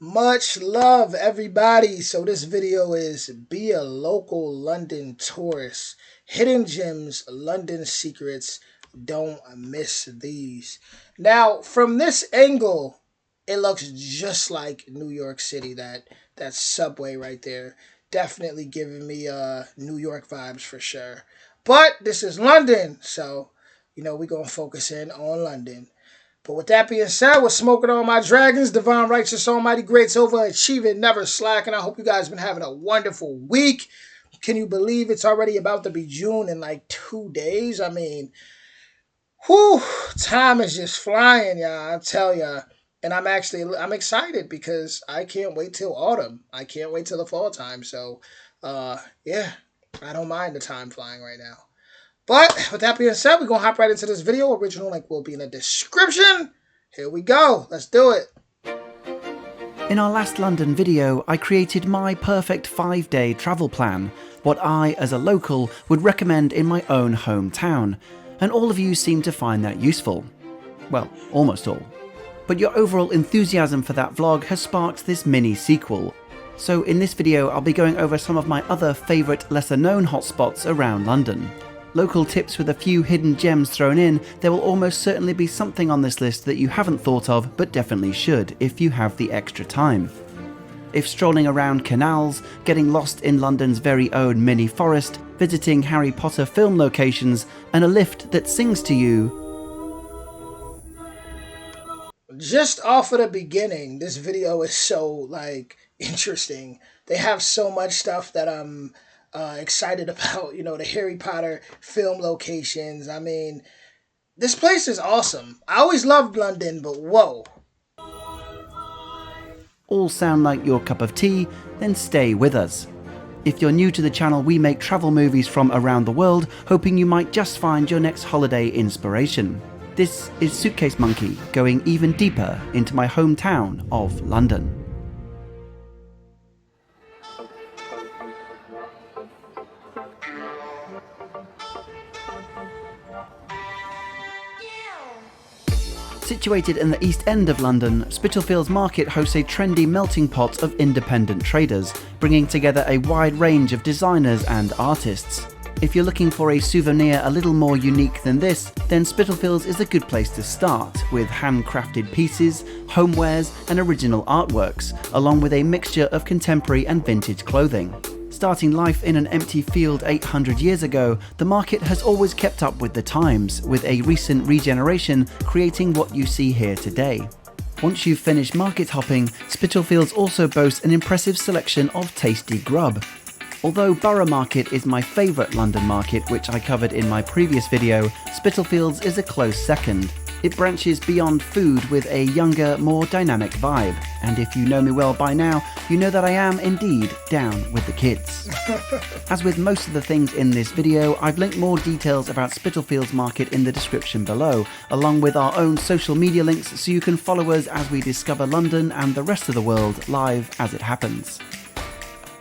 Much love, everybody. So this video is Be a Local London Tourist. Hidden Gems, London Secrets. Don't miss these. Now, from this angle, it looks just like New York City. That subway right there. Definitely giving me New York vibes for sure. But this is London, so, we're going to focus in on London. But with that being said, we're smoking on my dragons, divine, righteous, almighty, greats, overachieving, never slacking. I hope you guys been having a wonderful week. Can you believe it's already about to be June in like 2 days? I mean, whew, time is just flying, y'all. I tell ya. And I'm excited because I can't wait till autumn. I can't wait till the fall time. So, yeah, I don't mind the time flying right now. But with that being said, we're going to hop right into this video. Original link will be in the description. Here we go. Let's do it. In our last London video, I created my perfect 5-day travel plan, what I, as a local, would recommend in my own hometown, and all of you seem to find that useful. Well, almost all. But your overall enthusiasm for that vlog has sparked this mini sequel. So in this video, I'll be going over some of my other favourite lesser known hotspots around London. Local tips with a few hidden gems thrown in, there will almost certainly be something on this list that you haven't thought of, but definitely should if you have the extra time. If strolling around canals, getting lost in London's very own mini forest, visiting Harry Potter film locations, and a lift that sings to you. Just off of the beginning, this video is so, interesting. They have so much stuff that I'm excited about, the Harry Potter film locations. I mean, this place is awesome. I always loved London, but whoa. All sound like your cup of tea? Then stay with us. If you're new to the channel, we make travel movies from around the world, hoping you might just find your next holiday inspiration. This is Suitcase Monkey, going even deeper into my hometown of London. Situated in the East End of London, Spitalfields Market hosts a trendy melting pot of independent traders, bringing together a wide range of designers and artists. If you're looking for a souvenir a little more unique than this, then Spitalfields is a good place to start, with handcrafted pieces, homewares and original artworks, along with a mixture of contemporary and vintage clothing. Starting life in an empty field 800 years ago, the market has always kept up with the times, with a recent regeneration creating what you see here today. Once you've finished market hopping, Spitalfields also boasts an impressive selection of tasty grub. Although Borough Market is my favourite London market, which I covered in my previous video, Spitalfields is a close second. It branches beyond food with a younger, more dynamic vibe. And if you know me well by now, you know that I am indeed down with the kids. As with most of the things in this video, I've linked more details about Spitalfields Market in the description below, along with our own social media links so you can follow us as we discover London and the rest of the world live as it happens.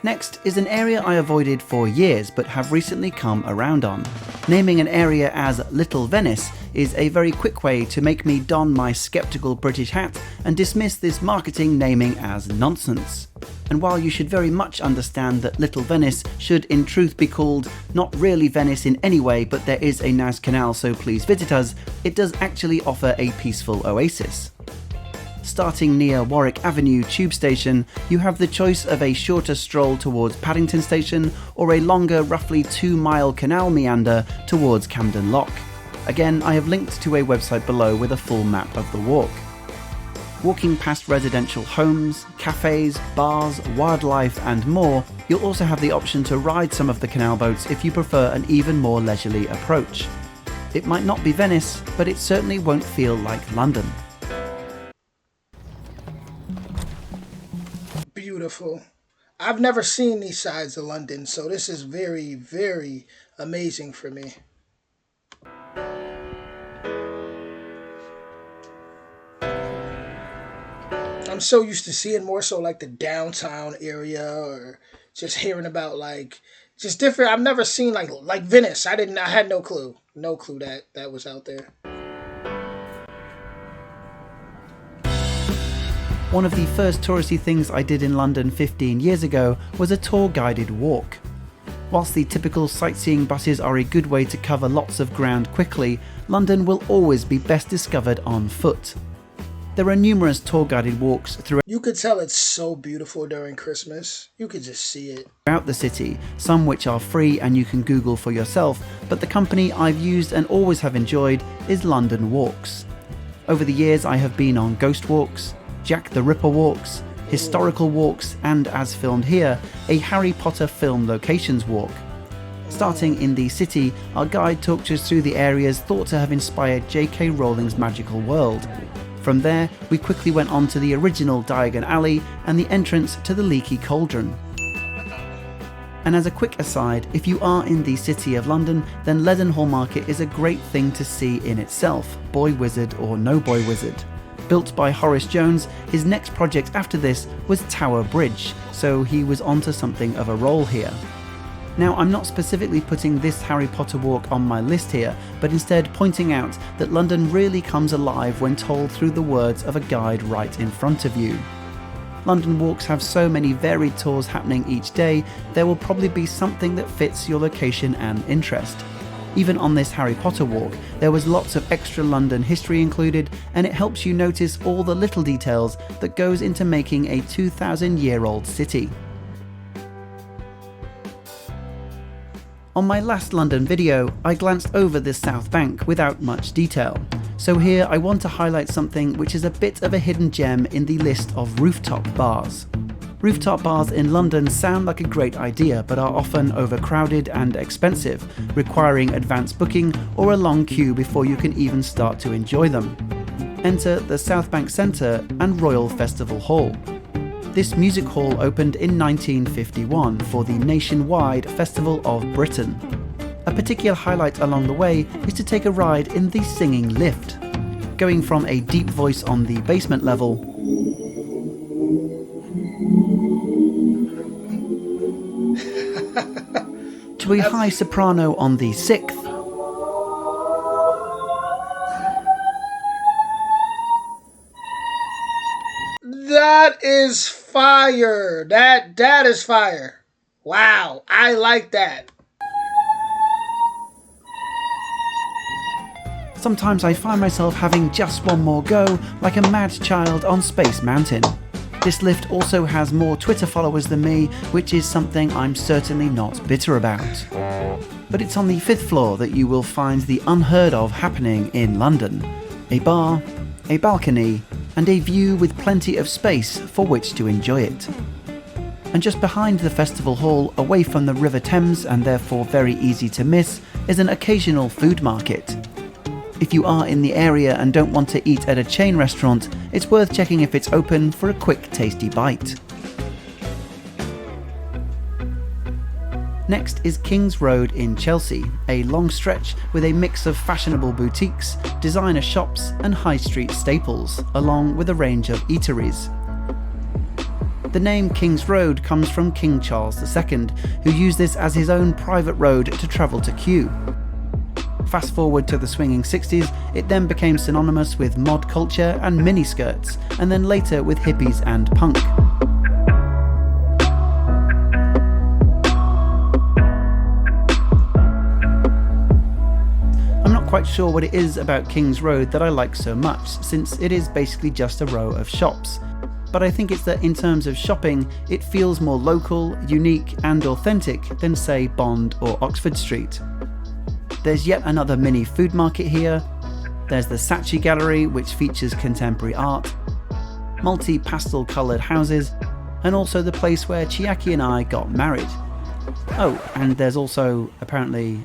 Next is an area I avoided for years but have recently come around on. Naming an area as Little Venice is a very quick way to make me don my skeptical British hat and dismiss this marketing naming as nonsense. And while you should very much understand that Little Venice should in truth be called not really Venice in any way, but there is a nice canal so please visit us, it does actually offer a peaceful oasis. Starting near Warwick Avenue tube station, you have the choice of a shorter stroll towards Paddington Station or a longer, roughly 2-mile canal meander towards Camden Lock. Again, I have linked to a website below with a full map of the walk. Walking past residential homes, cafes, bars, wildlife and more, you'll also have the option to ride some of the canal boats if you prefer an even more leisurely approach. It might not be Venice, but it certainly won't feel like London. Beautiful. I've never seen these sides of London, so this is very, very amazing for me. I'm so used to seeing more so like the downtown area or just hearing about just different. I've never seen like Venice. I had no clue that was out there. One of the first touristy things I did in London 15 years ago was a tour guided walk. Whilst the typical sightseeing buses are a good way to cover lots of ground quickly, London will always be best discovered on foot. There are numerous tour guided walks You could tell it's so beautiful during Christmas. You could just see it. throughout the city, some which are free and you can Google for yourself, but the company I've used and always have enjoyed is London Walks. Over the years I have been on ghost walks, Jack the Ripper walks, historical walks, and as filmed here, a Harry Potter film locations walk. Starting in the city, our guide talked us through the areas thought to have inspired J.K. Rowling's magical world. From there, we quickly went on to the original Diagon Alley and the entrance to the Leaky Cauldron. And as a quick aside, if you are in the City of London, then Leadenhall Market is a great thing to see in itself, boy wizard or no boy wizard. Built by Horace Jones, his next project after this was Tower Bridge, so he was onto something of a roll here. Now, I'm not specifically putting this Harry Potter walk on my list here, but instead pointing out that London really comes alive when told through the words of a guide right in front of you. London walks have so many varied tours happening each day, there will probably be something that fits your location and interest. Even on this Harry Potter walk, there was lots of extra London history included, and it helps you notice all the little details that goes into making a 2,000-year-old city. On my last London video, I glanced over the South Bank without much detail, so here I want to highlight something which is a bit of a hidden gem in the list of rooftop bars. Rooftop bars in London sound like a great idea, but are often overcrowded and expensive, requiring advance booking or a long queue before you can even start to enjoy them. Enter the South Bank Centre and Royal Festival Hall. This music hall opened in 1951 for the nationwide Festival of Britain. A particular highlight along the way is to take a ride in the singing lift, going from a deep voice on the basement level to a high soprano on the sixth, That is fire. That is fire. Wow, I like that. Sometimes I find myself having just one more go, like a mad child on Space Mountain. This lift also has more Twitter followers than me, which is something I'm certainly not bitter about. But it's on the 5th floor that you will find the unheard of happening in London. A bar, a balcony, and a view with plenty of space for which to enjoy it. And just behind the festival hall, away from the River Thames and therefore very easy to miss, is an occasional food market. If you are in the area and don't want to eat at a chain restaurant, it's worth checking if it's open for a quick tasty bite. Next is King's Road in Chelsea, a long stretch with a mix of fashionable boutiques, designer shops and high street staples, along with a range of eateries. The name King's Road comes from King Charles II, who used this as his own private road to travel to Kew. Fast forward to the swinging 60s, it then became synonymous with mod culture and miniskirts, and then later with hippies and punk. I'm not quite sure what it is about King's Road that I like so much, since it is basically just a row of shops. But I think it's that in terms of shopping, it feels more local, unique and authentic than say Bond or Oxford Street. There's yet another mini food market here. There's the Saatchi Gallery, which features contemporary art, multi-pastel coloured houses, and also the place where Chiaki and I got married. Oh, and there's also, apparently,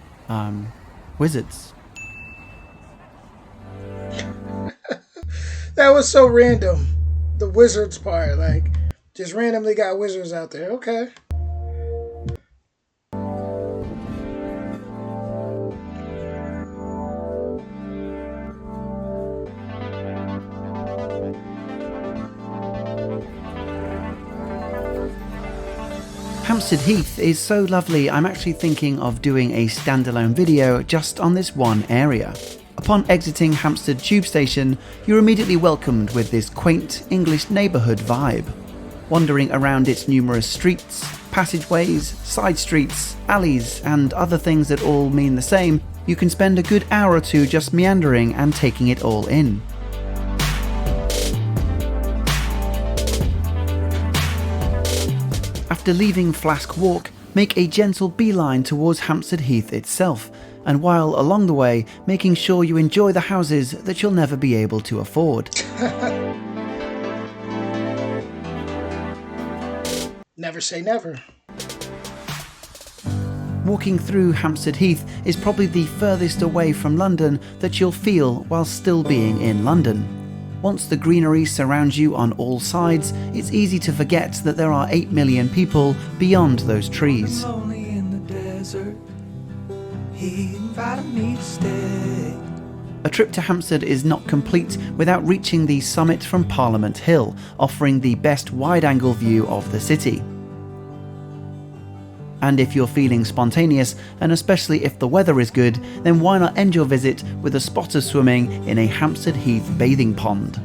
wizards. That was so random. The wizards part, like, just randomly got wizards out there. Okay. Hampstead Heath is so lovely, I'm actually thinking of doing a standalone video just on this one area. Upon exiting Hampstead Tube Station, you're immediately welcomed with this quaint English neighbourhood vibe. Wandering around its numerous streets, passageways, side streets, alleys, and other things that all mean the same, you can spend a good hour or two just meandering and taking it all in. After leaving Flask Walk, make a gentle beeline towards Hampstead Heath itself, and while along the way, making sure you enjoy the houses that you'll never be able to afford. Never say never. Walking through Hampstead Heath is probably the furthest away from London that you'll feel while still being in London. Once the greenery surrounds you on all sides, it's easy to forget that there are 8 million people beyond those trees. A trip to Hampstead is not complete without reaching the summit from Parliament Hill, offering the best wide-angle view of the city. And if you're feeling spontaneous, and especially if the weather is good, then why not end your visit with a spot of swimming in a Hampstead Heath bathing pond?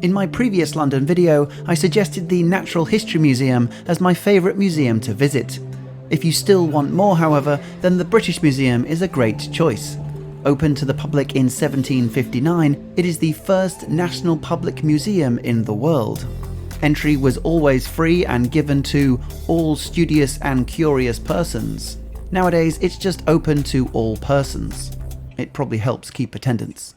In my previous London video, I suggested the Natural History Museum as my favourite museum to visit. If you still want more, however, then the British Museum is a great choice. Opened to the public in 1759, it is the first national public museum in the world. Entry was always free and given to all studious and curious persons. Nowadays, it's just open to all persons. It probably helps keep attendance.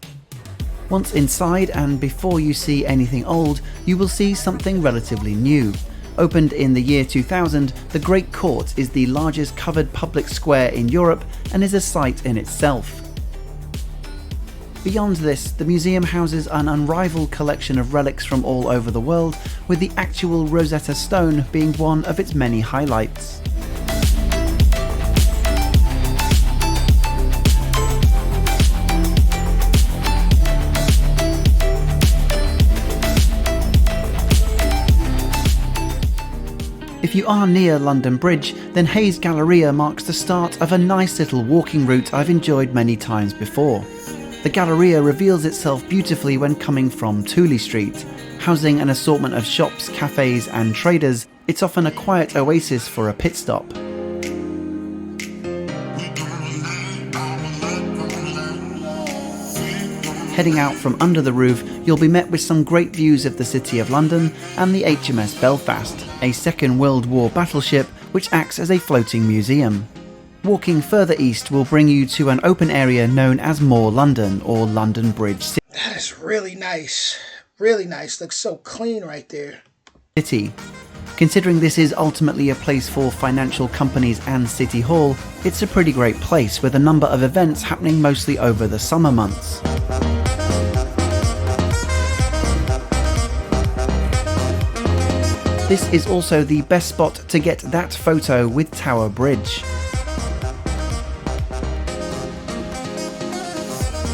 Once inside, and before you see anything old, you will see something relatively new. Opened in the year 2000, the Great Court is the largest covered public square in Europe and is a sight in itself. Beyond this, the museum houses an unrivaled collection of relics from all over the world, with the actual Rosetta Stone being one of its many highlights. If you are near London Bridge, then Hayes Galleria marks the start of a nice little walking route I've enjoyed many times before. The Galleria reveals itself beautifully when coming from Tooley Street. Housing an assortment of shops, cafes and traders, it's often a quiet oasis for a pit stop. Heading out from under the roof, you'll be met with some great views of the City of London and the HMS Belfast, a Second World War battleship which acts as a floating museum. Walking further east will bring you to an open area known as More London, or London Bridge City. That is really nice. Really nice. Looks so clean right there. Considering this is ultimately a place for financial companies and City Hall, it's a pretty great place with a number of events happening mostly over the summer months. This is also the best spot to get that photo with Tower Bridge.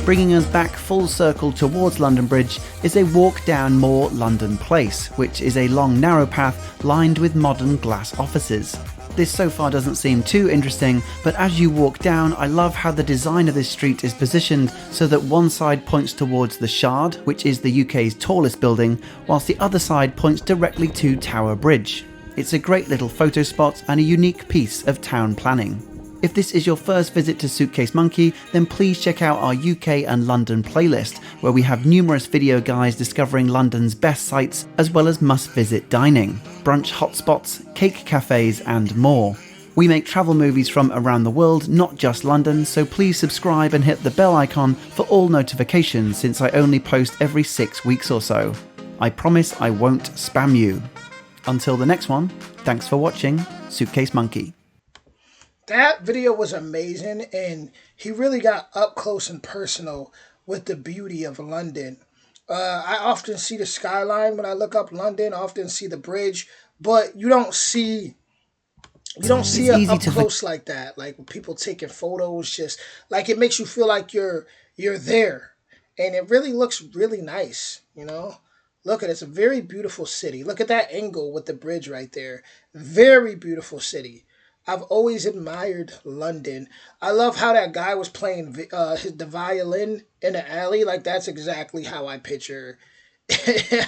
Bringing us back full circle towards London Bridge is a walk down More London Place, which is a long narrow path lined with modern glass offices. This so far doesn't seem too interesting, but as you walk down, I love how the design of this street is positioned so that one side points towards the Shard, which is the UK's tallest building, whilst the other side points directly to Tower Bridge. It's a great little photo spot and a unique piece of town planning. If this is your first visit to Suitcase Monkey, then please check out our UK and London playlist, where we have numerous video guides discovering London's best sites, as well as must-visit dining, brunch hotspots, cake cafes and more. We make travel movies from around the world, not just London, so please subscribe and hit the bell icon for all notifications, since I only post every 6 weeks or so. I promise I won't spam you. Until the next one, thanks for watching Suitcase Monkey. That video was amazing, and he really got up close and personal with the beauty of London. I often see the skyline when I look up London, I often see the bridge, but you don't see it up close like that. Like people taking photos, just like it makes you feel like you're there, and it really looks really nice, you know. Look at it, it's a very beautiful city. Look at that angle with the bridge right there. Very beautiful city. I've always admired London. I love how that guy was playing the violin in the alley. Like that's exactly how I picture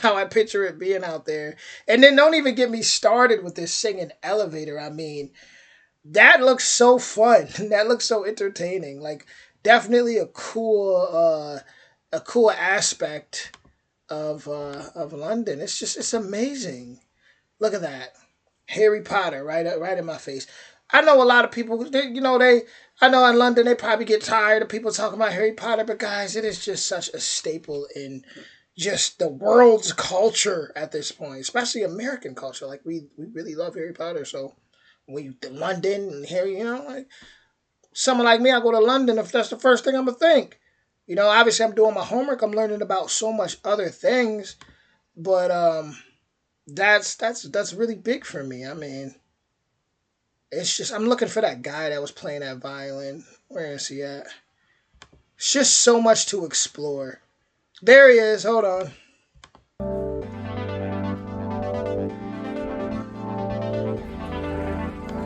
how I picture it being out there. And then don't even get me started with this singing elevator. I mean, that looks so fun. That looks so entertaining. Like definitely a cool aspect of London. It's amazing. Look at that. Harry Potter right in my face. I know a lot of people, I know in London they probably get tired of people talking about Harry Potter, but guys, it is just such a staple in just the world's culture at this point, especially American culture. Like we really love Harry Potter, so we London and Harry, like someone like me, I go to London if that's the first thing I'm gonna think. Obviously I'm doing my homework, I'm learning about so much other things, but that's really big for me. I mean, it's just I'm looking for that guy that was playing that violin. Where is he at? It's just so much to explore. There he is. Hold on.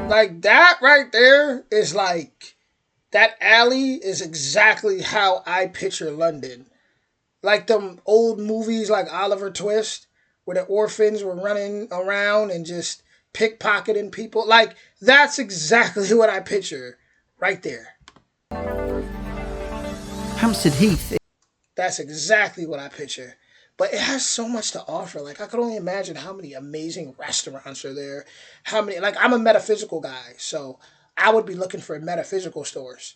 Like that right there is like that alley is exactly how I picture London. Like them old movies like Oliver Twist, where the orphans were running around and just pickpocketing people. Like that's exactly what I picture right there. Hampstead Heath. That's exactly what I picture. But it has so much to offer. Like I could only imagine how many amazing restaurants are there. How many like I'm a metaphysical guy, so I would be looking for metaphysical stores.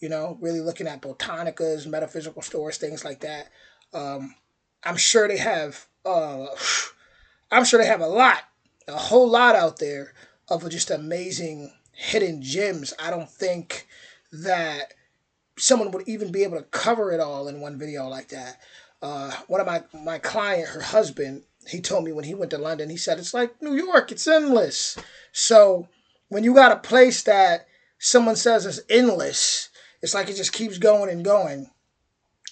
Really looking at botanicas, metaphysical stores, things like that. Um, I'm sure they have. I'm sure they have a whole lot out there of just amazing hidden gems. I don't think that someone would even be able to cover it all in one video like that. One of my client, her husband, he told me when he went to London, he said it's like New York, it's endless. So when you got a place that someone says is endless, it's like it just keeps going and going.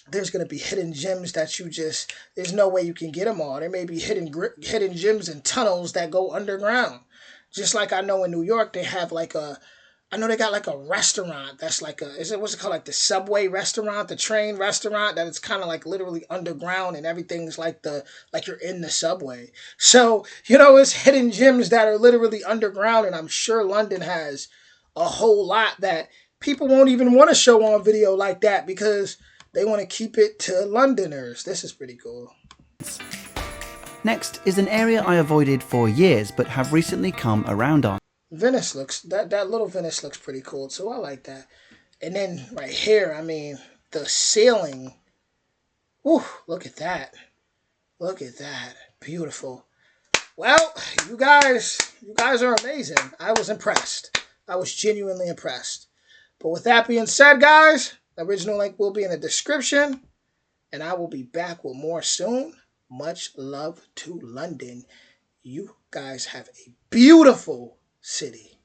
There's gonna be hidden gems that there's no way you can get them all. There may be hidden gems and tunnels that go underground. Just like I know in New York they have I know they got like a restaurant that's like what's it called, like the subway restaurant, the train restaurant that it's kind of like literally underground and everything's like you're in the subway. So it's hidden gems that are literally underground, and I'm sure London has a whole lot that people won't even want to show on video like that because they want to keep it to Londoners. This is pretty cool. Next is an area I avoided for years but have recently come around on. Venice looks that little Venice looks pretty cool too. I like that. And then right here, I mean, the ceiling. Whew, look at that. Look at that. Beautiful. Well, you guys are amazing. I was impressed. I was genuinely impressed. But with that being said, guys, the original link will be in the description, and I will be back with more soon. Much love to London. You guys have a beautiful city.